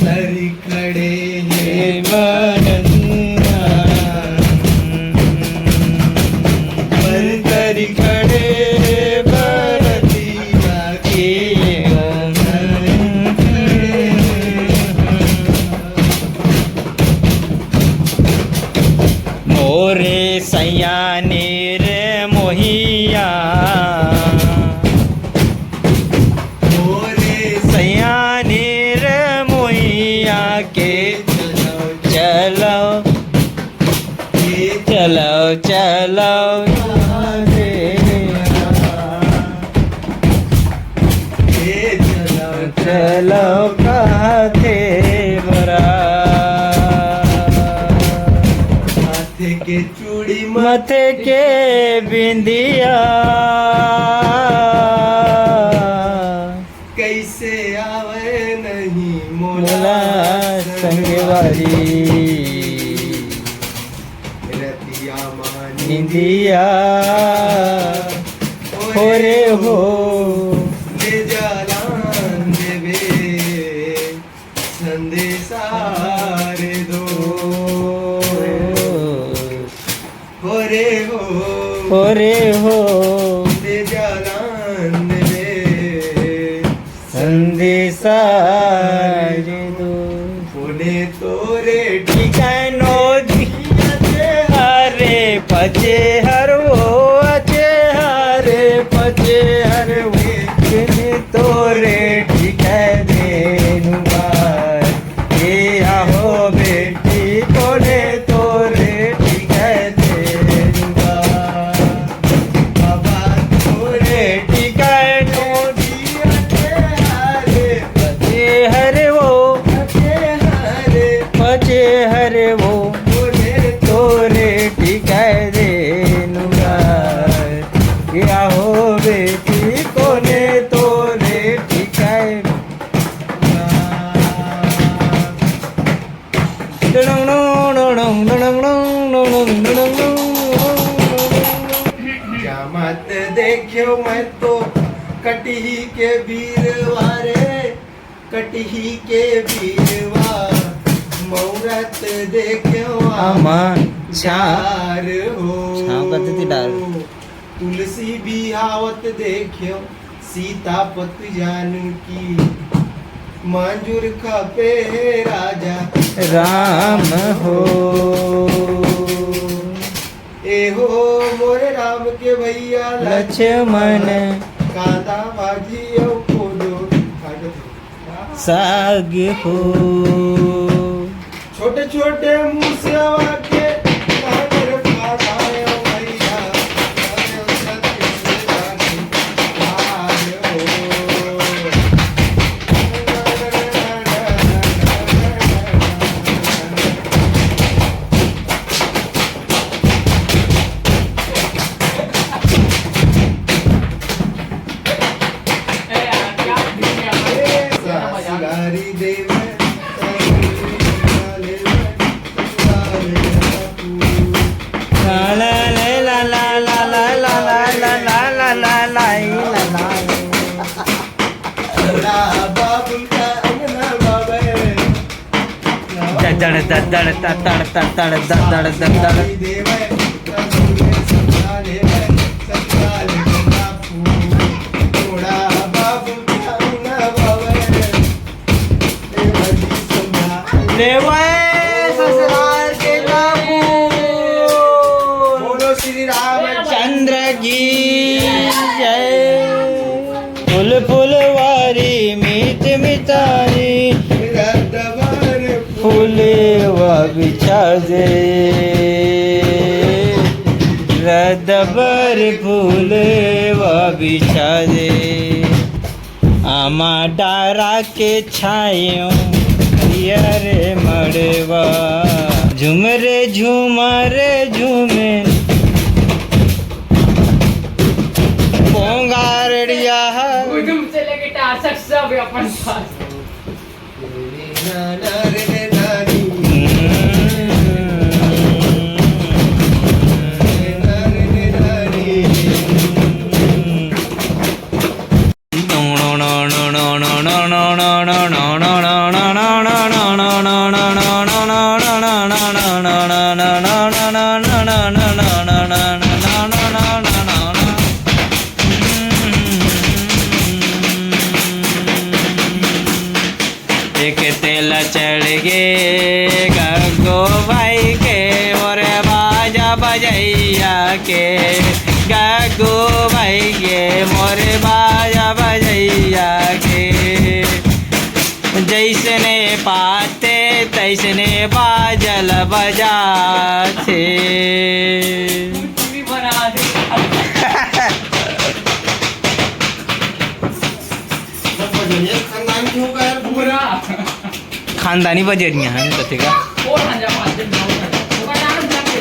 तरी खड़े हे वरनिया पर तरी खड़े बरतिया के मोरे सयाने रे मोहिया मोरे सयाने रे मोहिया के चलो चलो चलो चलो काथे बरा माथे के चूड़ी माथे के बिंदिया कैसे आवे नहीं मोला संगवारी रतिया निंदिया हो रे हो ले जालान देवे संदेशा रे दो हो रे हो ले जालान देवे संदेशा रे दो बोले तोरे ठिकानो हरे पचे हर वो अचे हरे पचे हर वो तोरे ठिकाने नुमार ये आहो बेटी कोने तोरे ठिकाने नुमार बाबा तोरे ठिकानो हरे पचे हरे वो पचे हरे वो तोरे ठिकाने नुमार ये आहो बेटी कोने तोरे ठिकाने जामत देखियो मैं तो कटही के बीरवा रे कटही के बीरवा मुहूर्त देखियो आमान चार हो पद्धति डाल तुलसी बिहावत देखियो सीतापत जानकी मंजूर खपे राजा राम हो ए हो मोरे राम के भैया लक्ष्मण कांदा भाजी कोदो साग हो छोटे छोटे मुसवा के कागर फाड़ायो भैया सारी देव ला ला ला ला ला ला ला ला ला ला ला ला ला ला बाबुल का अंगना बाबे दड़ दड़ दड़ दड़ दड़ दड़ दड़ दड़ देव संभाले संभाले बापू थोड़ा बाबुल का अंगना बाबे ले ससुराल के बाबू बोलो श्री चंद्र की जय फुल फुलवारी मीत मितारी फूले व बिछा दे रदबर फूले व बिछा दे आमा डारा के छायो रे मड़वा झुमरे झुमरे झूमे पोंगारड़िया से लेके टासक सब अपन पास तेल चढ़ गे गग्गू भाई के मोरे बाजा बजैया के गग्गू भाई के मोरे बाजा बजैया के जैसने पाते तैसने बाजल बजाते कुछ भी बना दे खानदान क्यों का यार पूरा खानदानी बजरियाँ हैं तो ठीक है और हंजा